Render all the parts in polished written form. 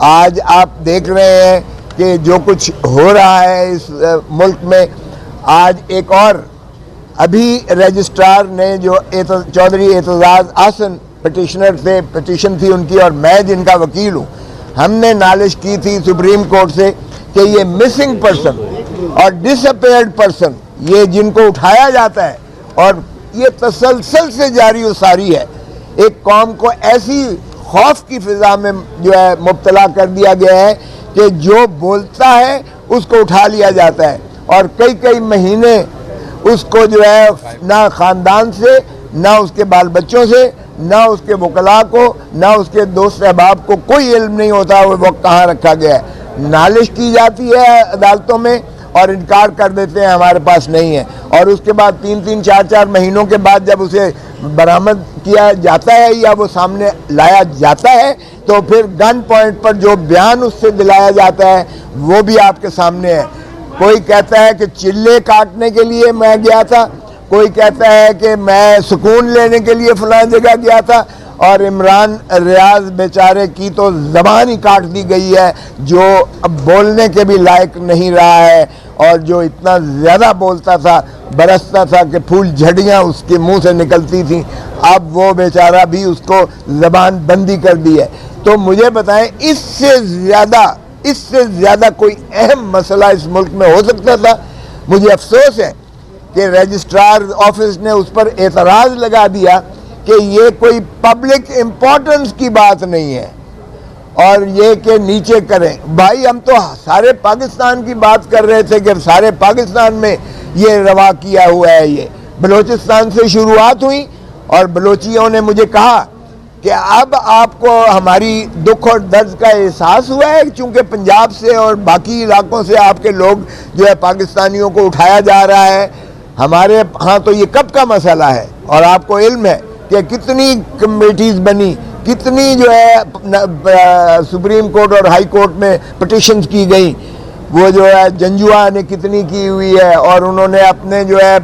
آج آپ دیکھ رہے ہیں کہ جو کچھ ہو رہا ہے اس ملک میں. آج ایک اور ابھی رجسٹرار نے جو چودھری اعتزاز احسن پٹیشنر تھے, پٹیشن تھی ان کی, اور میں جن کا وکیل ہوں, ہم نے نالش کی تھی سپریم کورٹ سے کہ یہ مسنگ پرسن اور ڈس اپیئرڈ پرسن, یہ جن کو اٹھایا جاتا ہے اور یہ تسلسل سے جاری و ساری ہے, ایک قوم کو ایسی خوف کی فضا میں جو ہے مبتلا کر دیا گیا ہے کہ جو بولتا ہے اس کو اٹھا لیا جاتا ہے, اور کئی مہینے اس کو جو ہے نہ خاندان سے, نہ اس کے بال بچوں سے, نہ اس کے وکلاء کو, نہ اس کے دوست احباب کو کوئی علم نہیں ہوتا وہ وقت کہاں رکھا گیا ہے. نالش کی جاتی ہے عدالتوں میں اور انکار کر دیتے ہیں ہمارے پاس نہیں ہے, اور اس کے بعد 3-4 مہینوں کے بعد جب اسے برآمد کیا جاتا ہے یا وہ سامنے لایا جاتا ہے تو پھر گن پوائنٹ پر جو بیان اس سے دلایا جاتا ہے وہ بھی آپ کے سامنے ہے. کوئی کہتا ہے کہ چلے کاٹنے کے لیے میں گیا تھا, کوئی کہتا ہے کہ میں سکون لینے کے لیے فلاں جگہ گیا تھا, اور عمران ریاض بیچارے کی تو زبان ہی کاٹ دی گئی ہے, جو اب بولنے کے بھی لائق نہیں رہا ہے, اور جو اتنا زیادہ بولتا تھا, برستا تھا کہ پھول جھڑیاں اس کے منہ سے نکلتی تھیں, اب وہ بیچارہ بھی اس کو زبان بندی کر دی ہے. تو مجھے بتائیں اس سے زیادہ کوئی اہم مسئلہ اس ملک میں ہو سکتا تھا؟ مجھے افسوس ہے کہ رجسٹرار آفس نے اس پر اعتراض لگا دیا کہ یہ کوئی پبلک امپورٹنس کی بات نہیں ہے اور یہ کہ نیچے کریں. بھائی ہم تو سارے پاکستان کی بات کر رہے تھے کہ سارے پاکستان میں یہ روا کیا ہوا ہے. یہ بلوچستان سے شروعات ہوئی اور بلوچیوں نے مجھے کہا کہ اب آپ کو ہماری دکھ اور درد کا احساس ہوا ہے, چونکہ پنجاب سے اور باقی علاقوں سے آپ کے لوگ جو ہے پاکستانیوں کو اٹھایا جا رہا ہے. ہمارے ہاں تو یہ کب کا مسئلہ ہے, اور آپ کو علم ہے کہ کتنی کمیٹیز بنی, کتنی جو ہے سپریم کورٹ اور ہائی کورٹ میں پٹیشنز کی گئیں, وہ جو ہے جنجوا نے کتنی کی ہوئی ہے, اور انہوں نے اپنے جو ہے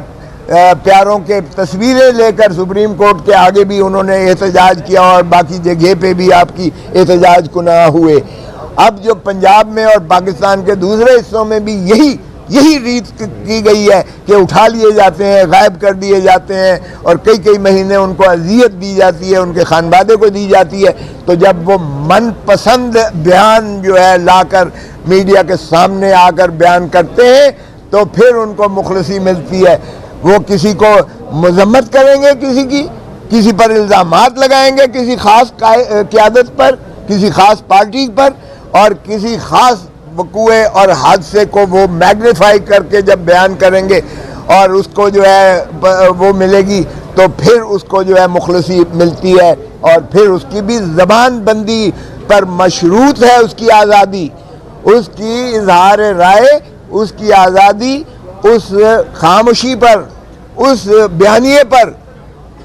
پیاروں کے تصویریں لے کر سپریم کورٹ کے آگے بھی انہوں نے احتجاج کیا, اور باقی جگہ پہ بھی آپ کی احتجاج کناں ہوئے. اب جو پنجاب میں اور پاکستان کے دوسرے حصوں میں بھی یہی ریت کی گئی ہے کہ اٹھا لیے جاتے ہیں, غائب کر دیے جاتے ہیں, اور کئی مہینے ان کو اذیت دی جاتی ہے, ان کے خانوادے کو دی جاتی ہے. تو جب وہ من پسند بیان جو ہے لا کر میڈیا کے سامنے آ کر بیان کرتے ہیں تو پھر ان کو مخلصی ملتی ہے. وہ کسی کو مذمت کریں گے, کسی پر الزامات لگائیں گے, کسی خاص قیادت پر, کسی خاص پارٹی پر, اور کسی خاص وقوع اور حادثے کو وہ میگنیفائی کر کے جب بیان کریں گے اور اس کو جو ہے وہ ملے گی تو پھر اس کو جو ہے مخلصی ملتی ہے, اور پھر اس کی بھی زبان بندی پر مشروط ہے اس کی آزادی, اس کی اظہار رائے, اس کی آزادی, اس خاموشی پر, اس بیانیے پر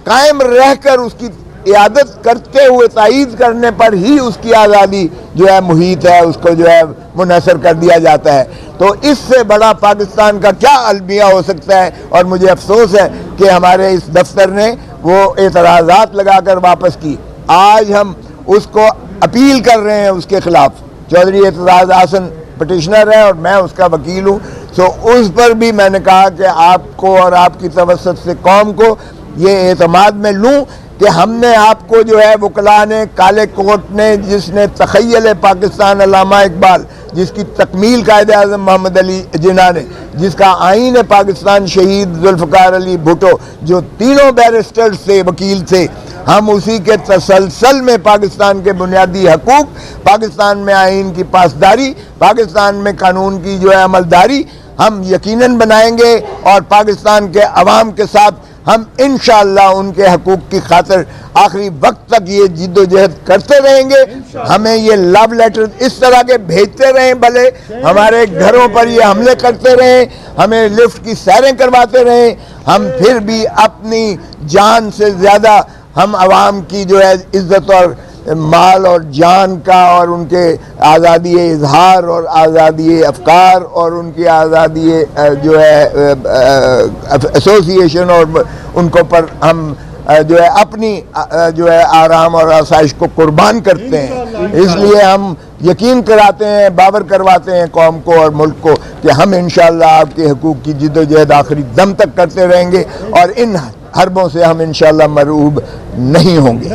قائم رہ کر اس کی اعادت کرتے ہوئے تائید کرنے پر ہی اس کی آزادی جو ہے محیط ہے, اس کو جو ہے منحصر کر دیا جاتا ہے. تو اس سے بڑا پاکستان کا کیا المیہ ہو سکتا ہے؟ اور مجھے افسوس ہے کہ ہمارے اس دفتر نے وہ اعتراضات لگا کر واپس کی. آج ہم اس کو اپیل کر رہے ہیں اس کے خلاف. چودھری اعتزاز احسن پٹیشنر ہے اور میں اس کا وکیل ہوں, سو اس پر بھی میں نے کہا کہ آپ کو اور آپ کی توسط سے قوم کو یہ اعتماد میں لوں کہ ہم نے آپ کو جو ہے وکلاء نے, کالے کوٹ نے, جس نے تخیل پاکستان علامہ اقبال, جس کی تکمیل قائد اعظم محمد علی جناح نے, جس کا آئین پاکستان شہید ذوالفقار علی بھٹو, جو تینوں بیرسٹرز تھے, وکیل تھے, ہم اسی کے تسلسل میں پاکستان کے بنیادی حقوق, پاکستان میں آئین کی پاسداری, پاکستان میں قانون کی جو ہے عملداری ہم یقیناً بنائیں گے, اور پاکستان کے عوام کے ساتھ ہم انشاءاللہ ان کے حقوق کی خاطر آخری وقت تک یہ جد و جہد کرتے رہیں گے. ہمیں یہ لو لیٹر اس طرح کے بھیجتے رہیں, بھلے ہمارے گھروں پر یہ حملے کرتے رہیں, ہمیں لفٹ کی سیریں کرواتے رہیں, ہم پھر بھی اپنی جان سے زیادہ ہم عوام کی جو ہے عزت اور مال اور جان کا, اور ان کے آزادی اظہار اور آزادی افکار اور ان کی آزادی جو ہے ایسوسیشن, اور ان کو پر ہم جو ہے اپنی جو ہے آرام اور آسائش کو قربان کرتے ہیں. اس لیے ہم یقین کراتے ہیں، باور کرواتے ہیں قوم کو اور ملک کو کہ ہم انشاءاللہ آپ کے حقوق کی جد و جہد آخری دم تک کرتے رہیں گے اور ان حربوں سے ہم انشاءاللہ مرعوب نہیں ہوں گے۔